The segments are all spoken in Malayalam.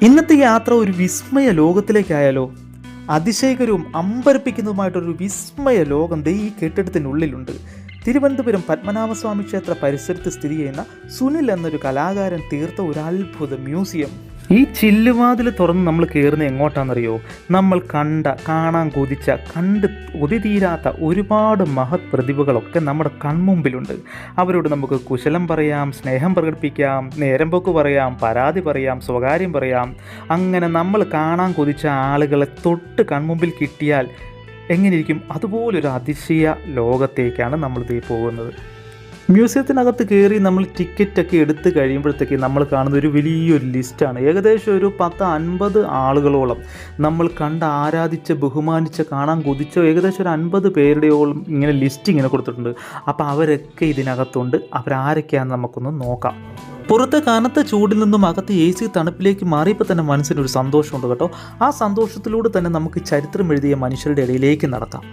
ഇന്നത്തെ യാത്ര ഒരു വിസ്മയ ലോകത്തിലേക്കായാലോ? അതിശയകരവും അമ്പരപ്പിക്കുന്നതുമായിട്ടൊരു വിസ്മയ ലോകം ഈ കെട്ടിടത്തിനുള്ളിലുണ്ട്. തിരുവനന്തപുരം പത്മനാഭസ്വാമി ക്ഷേത്ര പരിസരത്ത് സ്ഥിതി ചെയ്യുന്ന സുനിൽ എന്നൊരു കലാകാരൻ തീർത്ത ഒരു അത്ഭുത മ്യൂസിയം. ഈ ചില്ലുവാതിൽ തുറന്ന് നമ്മൾ കയറുന്നത് എങ്ങോട്ടാണെന്നറിയോ? നമ്മൾ കാണാൻ കൊതിച്ച കൊതിതീരാത്ത ഒരുപാട് മഹത് പ്രതിഭകളൊക്കെ നമ്മുടെ കൺമുമ്പിലുണ്ട്. അവരോട് നമുക്ക് കുശലം പറയാം, സ്നേഹം പ്രകടിപ്പിക്കാം, നേരം പോക്ക് പറയാം, പരാതി പറയാം, സ്വകാര്യം പറയാം. അങ്ങനെ നമ്മൾ കാണാൻ കൊതിച്ച ആളുകളെ തൊട്ട് കൺമുമ്പിൽ കിട്ടിയാൽ എങ്ങനെയിരിക്കും? അതുപോലൊരു അതിശയ ലോകത്തേക്കാണ് നമ്മളിത് പോകുന്നത്. മ്യൂസിയത്തിനകത്ത് കയറി നമ്മൾ ടിക്കറ്റൊക്കെ എടുത്ത് കഴിയുമ്പോഴത്തേക്ക് നമ്മൾ കാണുന്ന ഒരു വലിയൊരു ലിസ്റ്റാണ്. ഏകദേശം ഒരു 10-50 ആളുകളോളം നമ്മൾ ആരാധിച്ച് ബഹുമാനിച്ച് കാണാൻ കൊതിച്ച ഏകദേശം ഒരു 50 പേരുടെയോളം ഇങ്ങനെ ലിസ്റ്റ് ഇങ്ങനെ കൊടുത്തിട്ടുണ്ട്. അപ്പോൾ അവരൊക്കെ ഇതിനകത്തുണ്ട്. അവരാരൊക്കെയാണെന്ന് നമുക്കൊന്ന് നോക്കാം. പുറത്തെ കനത്ത ചൂടിൽ നിന്നും അകത്ത് AC തണുപ്പിലേക്ക് മാറിയപ്പോൾ തന്നെ മനസ്സിനൊരു സന്തോഷമുണ്ട് കേട്ടോ. ആ സന്തോഷത്തിലൂടെ തന്നെ നമുക്ക് ചരിത്രം എഴുതിയ മനുഷ്യരുടെ ഇടയിലേക്ക് നടക്കാം.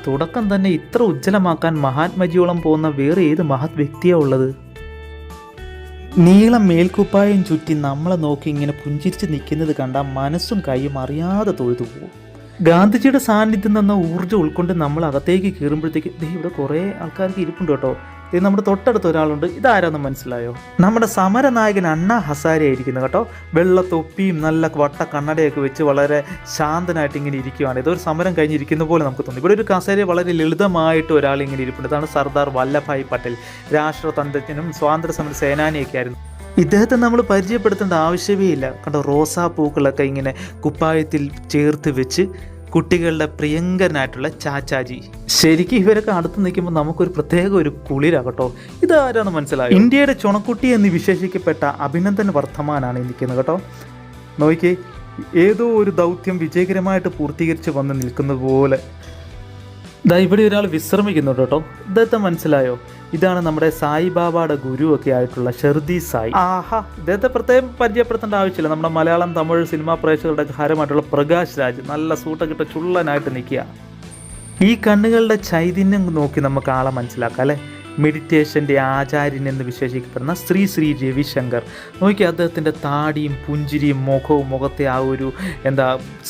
തുടക്കം തന്നെ ഇത്ര ഉജ്ജ്വലമാക്കാൻ മഹാത്മജിയോളം പോകുന്ന വേറെ ഏത് മഹത് വ്യക്തിയാണ് ഉള്ളത്? നീളം മേൽക്കുപ്പായം ചുറ്റി നമ്മളെ നോക്കി ഇങ്ങനെ പുഞ്ചിരിച്ച് നിൽക്കുന്നത് കണ്ടാൽ മനസ്സും കൈയും അറിയാതെ തൊഴുതു പോകും. ഗാന്ധിജിയുടെ സാന്നിധ്യം തന്ന ഊർജ്ജം ഉൾക്കൊണ്ട് നമ്മൾ അകത്തേക്ക് കയറുമ്പോഴത്തേക്ക് ഇവിടെ കുറേ ആൾക്കാർക്ക് ഇരിപ്പുണ്ട് കേട്ടോ. ഇത് നമ്മുടെ തൊട്ടടുത്ത ഒരാളുണ്ട്. ഇതാരാന്ന് മനസ്സിലായോ? നമ്മുടെ സമരനായകൻ അണ്ണാ ഹസാരെ ആയിരിക്കുന്നു കേട്ടോ. വെള്ള തൊപ്പിയും നല്ല വട്ട കണ്ണടയൊക്കെ വെച്ച് വളരെ ശാന്തനായിട്ട് ഇങ്ങനെ ഇരിക്കുകയാണ്. ഇതൊരു സമരം കഴിഞ്ഞിരിക്കുന്ന പോലെ നമുക്ക് തോന്നി. ഇവിടെ ഒരു കസേര വളരെ ലളിതമായിട്ട് ഒരാൾ ഇങ്ങനെ ഇരിപ്പുണ്ട്. ഇതാണ് സർദാർ വല്ലഭായ് പട്ടേൽ. രാഷ്ട്രതന്ത്രജ്ഞനും സ്വാതന്ത്ര്യ സമര സേനാനിയൊക്കെ ആയിരുന്നു. ഇദ്ദേഹത്തെ നമ്മൾ പരിചയപ്പെടുത്തേണ്ട ആവശ്യമേ ഇല്ല. കണ്ടോ, റോസാപ്പൂക്കളൊക്കെ ഇങ്ങനെ കുപ്പായത്തിൽ ചേർത്ത് വെച്ച് കുട്ടികളുടെ പ്രിയങ്കരനായിട്ടുള്ള ചാച്ചാജി. ശരിക്കും ഇവരൊക്കെ അടുത്ത് നിൽക്കുമ്പോൾ നമുക്കൊരു പ്രത്യേക ഒരു കുളിരാകട്ടോ. ഇതാരാന്ന് മനസ്സിലായി? ഇന്ത്യയുടെ ചുണക്കുട്ടി എന്ന് വിശേഷിക്കപ്പെട്ട അഭിനന്ദൻ വർദ്ധമാനാണ് നിൽക്കുന്നത് കേട്ടോ. നോക്കിയേ, ഏതോ ഒരു ദൗത്യം വിജയകരമായിട്ട് പൂർത്തീകരിച്ച് വന്ന് നിൽക്കുന്നത് പോലെ. ഇവിടെ ഒരാൾ വിശ്രമിക്കുന്നുണ്ട് കേട്ടോ. ഇദ്ദേഹത്തെ മനസ്സിലായോ? ഇതാണ് നമ്മുടെ സായിബാബയുടെ ഗുരുവൊക്കെ ആയിട്ടുള്ള ഷെർദി സായി. ഇദ്ദേഹത്തെ പ്രത്യേകം പരിചയപ്പെടുത്തേണ്ട ആവശ്യമില്ല. നമ്മുടെ മലയാളം തമിഴ് സിനിമാ പ്രേക്ഷകരുടെ ഹരമായിട്ടുള്ള പ്രകാശ് രാജ് നല്ല സൂട്ടൊക്കെ ഇട്ട് ചുള്ളനായിട്ട് നിൽക്കുക. ഈ കണ്ണുകളുടെ ചൈതന്യം നോക്കി നമുക്ക് ആളെ മനസ്സിലാക്കാം അല്ലേ? മെഡിറ്റേഷൻ്റെ ആചാര്യൻ എന്ന് വിശേഷിക്കപ്പെടുന്ന ശ്രീ രവിശങ്കർ. നോക്കി, അദ്ദേഹത്തിൻ്റെ താടിയും പുഞ്ചിരിയും മുഖത്തെ ആ ഒരു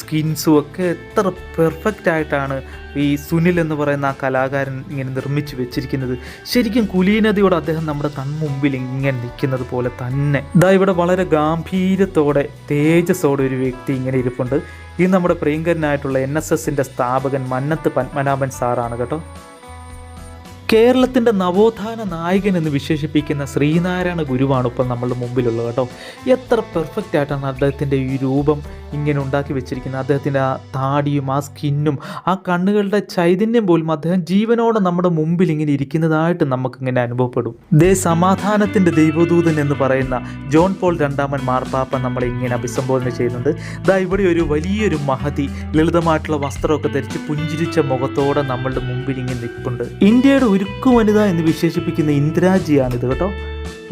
സ്കിൻസും ഒക്കെ എത്ര പെർഫെക്റ്റ് ആയിട്ടാണ് ഈ സുനിൽ എന്ന് പറയുന്ന ആ കലാകാരൻ ഇങ്ങനെ നിർമ്മിച്ച് വെച്ചിരിക്കുന്നത്. ശരിക്കും കുലീനതയോടെ അദ്ദേഹം നമ്മുടെ കൺമുമ്പിൽ ഇങ്ങനെ നിൽക്കുന്നത് പോലെ തന്നെ. ഇവിടെ വളരെ ഗാംഭീര്യത്തോടെ തേജസ്സോടെ ഒരു വ്യക്തി ഇങ്ങനെ ഇരിപ്പുണ്ട്. ഇത് നമ്മുടെ പ്രിയങ്കരനായിട്ടുള്ള NSSൻ്റെ സ്ഥാപകൻ മന്നത്ത് പത്മനാഭൻ സാറാണ് കേട്ടോ. കേരളത്തിൻ്റെ നവോത്ഥാന നായകൻ എന്ന് വിശേഷിപ്പിക്കുന്ന ശ്രീനാരായണ ഗുരുവാണ് ഇപ്പം നമ്മളുടെ മുമ്പിലുള്ളത് കേട്ടോ. എത്ര പെർഫെക്റ്റ് ആയിട്ടാണ് അദ്ദേഹത്തിൻ്റെ ഈ രൂപം ഇങ്ങനെ ഉണ്ടാക്കി വെച്ചിരിക്കുന്നത്. അദ്ദേഹത്തിൻ്റെ ആ താടിയും ആ സ്കിന്നും ആ കണ്ണുകളുടെ ചൈതന്യം പോലും അദ്ദേഹം ജീവനോടെ നമ്മുടെ മുമ്പിൽ ഇങ്ങനെ ഇരിക്കുന്നതായിട്ട് നമുക്കിങ്ങനെ അനുഭവപ്പെടും. സമാധാനത്തിൻ്റെ ദൈവദൂതൻ എന്ന് പറയുന്ന ജോൺ പോൾ രണ്ടാമൻ മാർപ്പാപ്പ നമ്മളെ ഇങ്ങനെ അഭിസംബോധന ചെയ്യുന്നുണ്ട്. ഇവിടെ ഒരു വലിയൊരു മഹതി ലളിതമായിട്ടുള്ള വസ്ത്രമൊക്കെ ധരിച്ച് പുഞ്ചിരിച്ച മുഖത്തോടെ നമ്മളുടെ മുമ്പിൽ ഇങ്ങനെ നിൽപ്പുണ്ട്. ഇന്ത്യയുടെ ഉരുക്കു വനിത എന്ന് വിശേഷിപ്പിക്കുന്ന ഇന്ദിരാജിയാണിത് കേട്ടോ.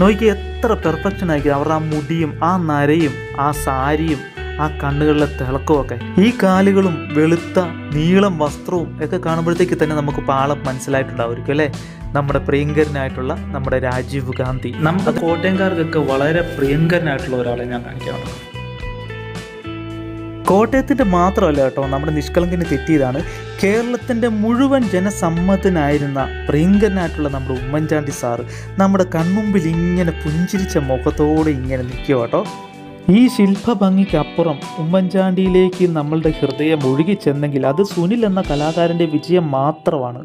നോക്കി, എത്ര പെർഫെക്ഷൻ ആയിരിക്കും അവരുടെ ആ മുടിയും ആ നരയും ആ സാരിയും ആ കണ്ണുകളിലെ തിളക്കമൊക്കെ. ഈ കാലുകളും വെളുത്ത നീളം വസ്ത്രവും ഒക്കെ കാണുമ്പോഴത്തേക്ക് തന്നെ നമുക്ക് പാളം മനസ്സിലായിട്ടുണ്ടാവുമായിരിക്കും അല്ലേ? നമ്മുടെ പ്രിയങ്കരനായിട്ടുള്ള നമ്മുടെ രാജീവ് ഗാന്ധി. നമ്മുടെ കോട്ടയംകാർക്കൊക്കെ വളരെ പ്രിയങ്കരനായിട്ടുള്ള ഒരാളെ ഞാൻ കാണിക്കാറുണ്ട്. കോട്ടയത്തിൻ്റെ മാത്രമല്ല കേട്ടോ, നമ്മുടെ നിഷ്കളങ്കിന് തെറ്റിയതാണ്. കേരളത്തിൻ്റെ മുഴുവൻ ജനസമ്മതനായിരുന്ന പ്രിയങ്കരനായിട്ടുള്ള നമ്മുടെ ഉമ്മൻചാണ്ടി സാറ് നമ്മുടെ കൺമുമ്പിൽ ഇങ്ങനെ പുഞ്ചിരിച്ച മുഖത്തോടെ ഇങ്ങനെ നിൽക്കുക കേട്ടോ. ഈ ശില്പഭംഗിക്കപ്പുറം ഉമ്മൻചാണ്ടിയിലേക്ക് നമ്മളുടെ ഹൃദയം ഒഴുകി ചെന്നെങ്കിൽ അത് സുനിൽ എന്ന കലാകാരൻ്റെ വിജയം മാത്രമാണ്.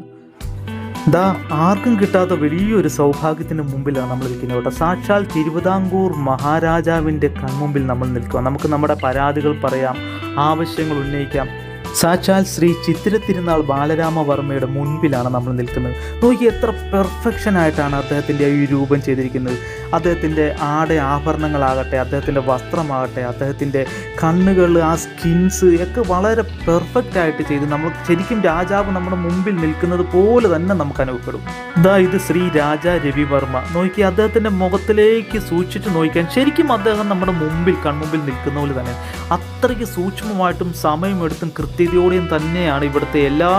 ആർക്കും കിട്ടാത്ത വലിയൊരു സൗഭാഗ്യത്തിന് മുമ്പിലാണ് നമ്മൾ നിൽക്കുന്നത് കേട്ടോ. സാക്ഷാൽ തിരുവിതാംകൂർ മഹാരാജാവിൻ്റെ കൺമുമ്പിൽ നമ്മൾ നിൽക്കുക. നമുക്ക് നമ്മുടെ പരാതികൾ പറയാം, ആവശ്യങ്ങൾ ഉന്നയിക്കാം. സാക്ഷാൽ ശ്രീ ചിത്തിര തിരുനാൾ ബാലരാമവർമ്മയുടെ മുൻപിലാണ് നമ്മൾ നിൽക്കുന്നത്. നോക്കി, എത്ര പെർഫെക്ഷനായിട്ടാണ് അദ്ദേഹത്തിൻ്റെ ഈ രൂപം ചെയ്തിരിക്കുന്നത്. അദ്ദേഹത്തിൻ്റെ ആഭരണങ്ങളാകട്ടെ, അദ്ദേഹത്തിൻ്റെ വസ്ത്രമാകട്ടെ, അദ്ദേഹത്തിൻ്റെ കണ്ണുകൾ, ആ സ്കിൻസ് ഒക്കെ വളരെ പെർഫെക്റ്റ് ചെയ്ത് നമ്മൾ ശരിക്കും രാജാവ് നമ്മുടെ മുമ്പിൽ നിൽക്കുന്നത് പോലെ തന്നെ നമുക്ക് അനുഭവപ്പെടും. ഇത് ശ്രീ രാജാ രവിവർമ്മ. നോക്കി, അദ്ദേഹത്തിൻ്റെ മുഖത്തിലേക്ക് സൂക്ഷിച്ച് നോക്കിയാൽ ശരിക്കും അദ്ദേഹം നമ്മുടെ കൺമുമ്പിൽ നിൽക്കുന്ന പോലെ തന്നെ അത്രയ്ക്ക് സൂക്ഷ്മമായിട്ടും സമയമെടുത്തും കൃത്യതയോടെയും തന്നെയാണ് ഇവിടുത്തെ എല്ലാ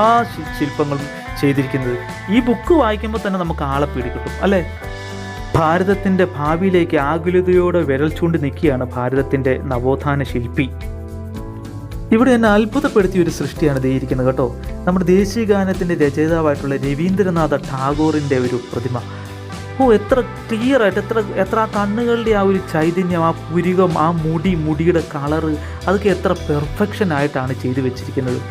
ശില്പങ്ങളും ചെയ്തിരിക്കുന്നത്. ഈ ബുക്ക് വായിക്കുമ്പോൾ തന്നെ നമുക്ക് ആളെ പിടികിട്ടും അല്ലേ? ഭാരതത്തിൻ്റെ ഭാവിയിലേക്ക് ആകുലതയോടെ വിരൽ ചൂണ്ടി നിൽക്കുകയാണ് ഭാരതത്തിൻ്റെ നവോത്ഥാന ശില്പി. ഇവിടെ എന്നെ അത്ഭുതപ്പെടുത്തിയ ഒരു സൃഷ്ടിയാണ് ഇരിക്കുന്നത് കേട്ടോ. നമ്മുടെ ദേശീയ ഗാനത്തിൻ്റെ രചയിതാവായിട്ടുള്ള രവീന്ദ്രനാഥ ടാഗോറിൻ്റെ ഒരു പ്രതിമ. എത്ര ക്ലിയർ ആയിട്ട്, എത്ര ആ കണ്ണുകളുടെ ആ ഒരു ചൈതന്യം, ആ പുരികം, ആ മുടിയുടെ കളറ്, അതൊക്കെ എത്ര പെർഫെക്ഷൻ ആയിട്ടാണ് ചെയ്തു വെച്ചിരിക്കുന്നത്.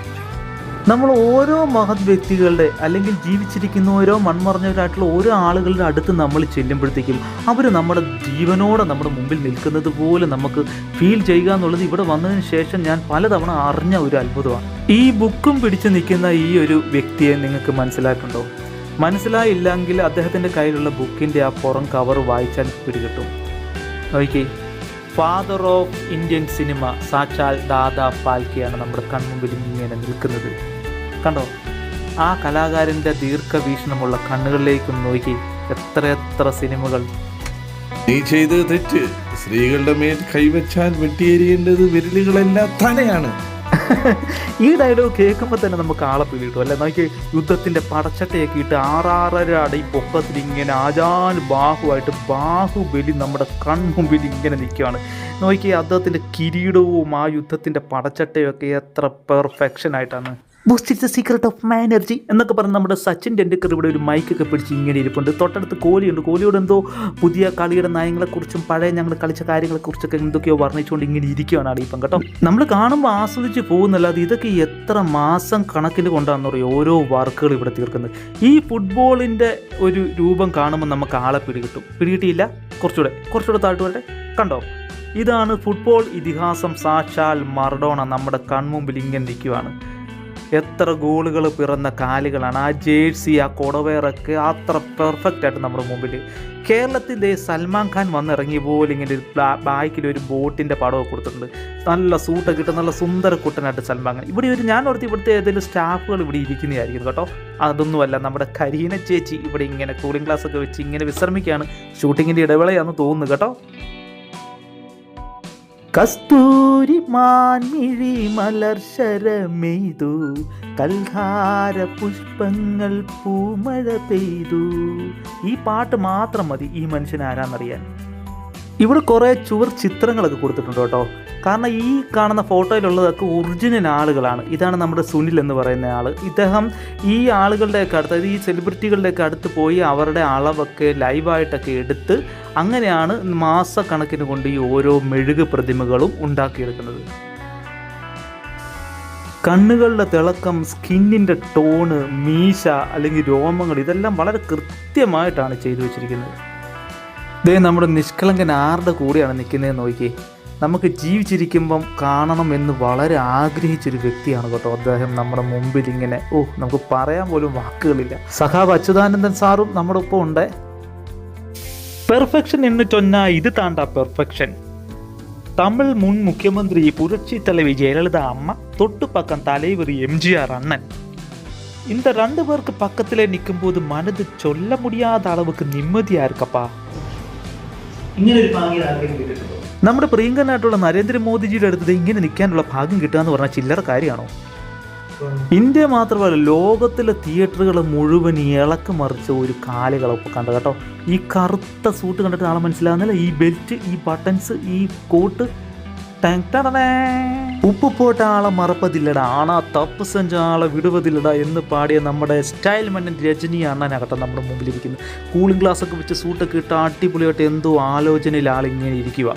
നമ്മൾ ഓരോ മഹത് വ്യക്തികളുടെ അല്ലെങ്കിൽ ജീവിച്ചിരിക്കുന്ന ഓരോ മൺമറഞ്ഞവരായിട്ടുള്ള ഓരോ ആളുകളുടെ അടുത്ത് നമ്മൾ ചെല്ലുമ്പോഴത്തേക്കും അവർ നമ്മുടെ ജീവനോടെ നമ്മുടെ മുമ്പിൽ നിൽക്കുന്നത് പോലെ നമുക്ക് ഫീൽ ചെയ്യുക എന്നുള്ളത് ഇവിടെ വന്നതിന് ശേഷം ഞാൻ പലതവണ അറിഞ്ഞ ഒരു അത്ഭുതമാണ്. ഈ ബുക്കും പിടിച്ച് നിൽക്കുന്ന ഈ ഒരു വ്യക്തിയെ നിങ്ങൾക്ക് മനസ്സിലായിട്ടുണ്ടോ? മനസ്സിലായില്ലെങ്കിൽ അദ്ദേഹത്തിൻ്റെ കയ്യിലുള്ള ബുക്കിൻ്റെ ആ പുറം കവർ വായിച്ചാൽ പിടികിട്ടും. Okay, father of Indian cinema സാക്ഷാൽ ദാദാ ഫാൽക്കെയാണ് നമ്മുടെ കൺമുമ്പിൽ ഇങ്ങനെ നിൽക്കുന്നത്. കണ്ടോ, ആ കലാകാരൻ്റെ ദീർഘവീക്ഷണമുള്ള കണ്ണുകളിലേക്കും നോക്കി എത്ര സിനിമകൾ. നീ ചെയ്തത് തെറ്റ്, സ്ത്രീകളുടെ മേൽ കൈവച്ചാൽ വെട്ടിയേരിയേണ്ടത് വിരലുകളെല്ലാം തലയാണ്. ഈ ഡയലോഗ് കേൾക്കുമ്പോൾ തന്നെ നമുക്ക് ആളെ പിടികിട്ടും അല്ലേ? നോക്കി, യുദ്ധത്തിൻ്റെ പടച്ചട്ടയൊക്കെ ഇട്ട് 6.5 അടി പൊക്കത്തിൽ ഇങ്ങനെ ബാഹുവായിട്ട് ബാഹുബലി നമ്മുടെ കൺമുമ്പിൽ ഇങ്ങനെ നിൽക്കുകയാണ്. നോക്കി, അദ്ദേഹത്തിൻ്റെ കിരീടവും ആ യുദ്ധത്തിൻ്റെ പടച്ചട്ടയൊക്കെ എത്ര പെർഫെക്ഷൻ ആയിട്ടാണ്. Boost it's the secret of my energy എന്നൊക്കെ പറഞ്ഞ് നമ്മുടെ സച്ചിൻ ടെണ്ടുൽക്കർ ഇവിടെ ഒരു മൈക്കൊക്കെ പിടിച്ച് ഇങ്ങനെ ഇരിപ്പുണ്ട്. തൊട്ടടുത്ത് കോഹ്ലിയുണ്ട്. കോഹ്ലിയോട് എന്തോ പുതിയ കളിയുടെ നയങ്ങളെക്കുറിച്ചും പഴയ ഞങ്ങൾ കളിച്ച കാര്യങ്ങളെക്കുറിച്ചൊക്കെ എന്തൊക്കെയോ വർണ്ണിച്ചുകൊണ്ട് ഇങ്ങനെ ഇരിക്കുകയാണ് ഇപ്പം കേട്ടോ. നമ്മൾ കാണുമ്പോൾ ആസ്വദിച്ച് പോകുന്നല്ലാതെ ഇതൊക്കെ എത്ര മാസം കണക്കിന് കൊണ്ടാണെന്ന് പറയും ഓരോ വർക്കുകൾ ഇവിടെ തീർക്കുന്നത്. ഈ ഫുട്ബോളിൻ്റെ ഒരു രൂപം കാണുമ്പോൾ നമുക്ക് ആളെ പിടികിട്ടിയില്ല. കുറച്ചുകൂടെ താഴ്ത്തു വരട്ടെ. കണ്ടോ, ഇതാണ് ഫുട്ബോൾ ഇതിഹാസം സാക്ഷാൽ മറഡോണ നമ്മുടെ കൺമുമ്പിൽ ഇങ്ങനെ നിൽക്കുകയാണ്. എത്ര ഗോളുകൾ പിറന്ന കാലുകളാണ്. ആ ജേഴ്സി, ആ കൊടവേറൊക്കെ അത്ര പെർഫെക്റ്റ് ആയിട്ട് നമ്മുടെ മുമ്പിൽ. കേരളത്തിൻ്റെ സൽമാൻ ഖാൻ വന്നിറങ്ങിയ പോലെ ഇങ്ങനെ ഒരു ബാക്കിൽ ഒരു ബോട്ടിൻ്റെ പടമൊക്കെ കൊടുത്തിട്ടുണ്ട്. നല്ല സൂട്ടൊക്കെ ഇട്ട് നല്ല സുന്ദര കുട്ടനായിട്ട് സൽമാൻ ഖാൻ. ഞാൻ ഓർത്ത് ഇവിടുത്തെ ഏതെങ്കിലും സ്റ്റാഫുകൾ ഇവിടെ ഇരിക്കുന്നതായിരിക്കും കേട്ടോ. അതൊന്നുമല്ല, നമ്മുടെ കരീന ചേച്ചി ഇവിടെ ഇങ്ങനെ കൂളിംഗ് ഗ്ലാസ് ഒക്കെ വെച്ച് ഇങ്ങനെ വിശ്രമിക്കുകയാണ്. ഷൂട്ടിങ്ങിൻ്റെ ഇടവേളയാണെന്ന് തോന്നുന്നു കേട്ടോ. കസ്തൂരി മാൻമിഴി മലർശരമെയ്തു, കൽഹാര പുഷ്പങ്ങൾ പൂമഴ പെയ്തു. ഈ പാട്ട് മാത്രം മതി ഈ മനുഷ്യൻ ആരാന്നറിയാൻ. ഇവിടെ കുറേ ചുവർ ചിത്രങ്ങളൊക്കെ കൊടുത്തിട്ടുണ്ട് കേട്ടോ. കാരണം ഈ കാണുന്ന ഫോട്ടോയിലുള്ളതൊക്കെ ഒറിജിനൽ ആളുകളാണ്. ഇതാണ് നമ്മുടെ സുനിൽ എന്ന് പറയുന്ന ആൾ. ഇദ്ദേഹം ഈ ആളുകളുടെയൊക്കെ അടുത്ത്, അതായത് ഈ സെലിബ്രിറ്റികളുടെയൊക്കെ അടുത്ത് പോയി അവരുടെ അളവൊക്കെ ലൈവായിട്ടൊക്കെ എടുത്ത് അങ്ങനെയാണ് മാസക്കണക്കിന് കൊണ്ട് ഈ ഓരോ മെഴുക് പ്രതിമകളും ഉണ്ടാക്കിയെടുക്കുന്നത്. കണ്ണുകളുടെ തിളക്കം, സ്കിന്നിൻ്റെ ടോണ്, മീശ അല്ലെങ്കിൽ രോമങ്ങൾ, ഇതെല്ലാം വളരെ കൃത്യമായിട്ടാണ് ചെയ്തു വെച്ചിരിക്കുന്നത്. ഇതേ നമ്മുടെ നിഷ്കളങ്കൻ ആരുടെ കൂടെയാണ് നിൽക്കുന്നതെന്ന് നോക്കി. നമുക്ക് ജീവിച്ചിരിക്കുമ്പം കാണണം എന്ന് വളരെ ആഗ്രഹിച്ചൊരു വ്യക്തിയാണ് കേട്ടോ അദ്ദേഹം നമ്മുടെ മുമ്പിൽ ഇങ്ങനെ. നമുക്ക് പറയാൻ പോലും വാക്കുകളില്ല. സഖാവ് അച്യുതാനന്ദൻ സാറും നമ്മുടെ ഒപ്പം ഉണ്ട്. പെർഫെക്ഷൻ എന്ന് ചൊന്നാ ഇത് താണ്ടാ പെർഫെക്ഷൻ. തമിഴ് മുൻ മുഖ്യമന്ത്രി പുരட்சி தலைவி ஜெயலலிதா அம்மா, தொட்டு பக்கம் தலைவர் எம்ஜிஆர் அண்ணன். இந்த 2 பேருக்கு பக்கத்திலே நிற்கும்போது மனது சொல்ல முடியாத அளவுக்கு நிம்மதியா இருக்கப்பா. നമ്മുടെ പ്രിയങ്കനായിട്ടുള്ള നരേന്ദ്രമോദിജിയുടെ അടുത്ത് ഇങ്ങനെ നിൽക്കാനുള്ള ഭാഗ്യം കിട്ടുക എന്ന് പറഞ്ഞാൽ ചില്ലറ കാര്യമാണോ? ഇന്ത്യ മാത്രമല്ല, ലോകത്തിലെ തിയേറ്ററുകൾ മുഴുവൻ ഇളക്ക് മറിച്ച ഒരു കാലുകളൊക്കെ കണ്ടു കേട്ടോ. ഈ കറുത്ത സൂട്ട് കണ്ടിട്ട് ആളെ മനസ്സിലാകുന്നില്ല. ഈ ബെൽറ്റ്, ഈ ബട്ടൺസ്, ഈ കോട്ട്. ഉപ്പ് പോട്ട ആളെ മറപ്പതില്ലടാ, ആണാ തപ്പ് സെഞ്ച ആളെ വിടുവതില്ലടാ എന്ന് പാടിയ നമ്മുടെ സ്റ്റൈൽ മന്നൻ രജനി അണ്ണനാകട്ടെ നമ്മുടെ മുമ്പിലിരിക്കുന്നത്. കൂളിംഗ് ഗ്ലാസ് ഒക്കെ വെച്ച് സൂട്ടൊക്കെ ഇട്ട് അടിപൊളിയായിട്ട് എന്തോ ആലോചനയിൽ ആളിങ്ങനെ ഇരിക്കുക.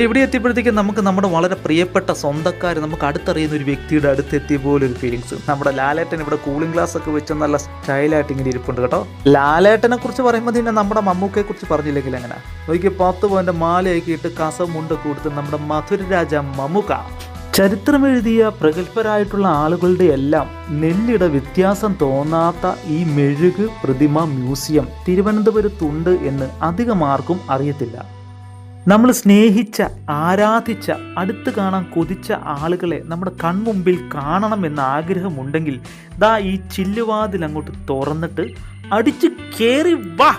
ഇവിടെ എത്തിയപ്പോഴത്തേക്കും നമുക്ക് നമ്മുടെ വളരെ പ്രിയപ്പെട്ട സ്വന്തക്കാർ, നമുക്ക് അടുത്തറിയുന്ന ഒരു വ്യക്തിയുടെ അടുത്തെത്തിയ പോലെ ഒരു ഫീലിങ്സ്. നമ്മുടെ ലാലേട്ടൻ ഇവിടെ കൂളിംഗ് ഗ്ലാസ് ഒക്കെ വെച്ച് നല്ല സ്റ്റൈലായിട്ട് ഇങ്ങനെ ഇരിപ്പുണ്ട് കേട്ടോ. ലാലേട്ടനെ കുറിച്ച് പറയുമ്പോൾ തന്നെ നമ്മുടെ മമ്മൂക്കയെ കുറിച്ച് പറഞ്ഞില്ലെങ്കിൽ എങ്ങനെ? നോക്കി 10 പവൻ്റെ മാലയൊക്കെ ഇട്ട് കസവ് മുണ്ടൊക്കെ കൊടുത്ത് നമ്മുടെ മധുരരാജ മമ്മൂക്ക. ചരിത്രമെഴുതിയ പ്രഗത്ഭരായിട്ടുള്ള ആളുകളുടെ എല്ലാം നെല്ലിട വ്യത്യാസം തോന്നാത്ത ഈ മെഴുക് പ്രതിമ മ്യൂസിയം തിരുവനന്തപുരത്തുണ്ട് എന്ന് അധികം ആർക്കും അറിയത്തില്ല. നമ്മൾ സ്നേഹിച്ച, ആരാധിച്ച, അടുത്ത് കാണാൻ കൊതിച്ച ആളുകളെ നമ്മുടെ കൺമുമ്പിൽ കാണണമെന്ന ആഗ്രഹമുണ്ടെങ്കിൽ ദാ ഈ ചില്ലുവാതിൽ അങ്ങോട്ട് തുറന്നിട്ട് അടിച്ച് കയറി വാ.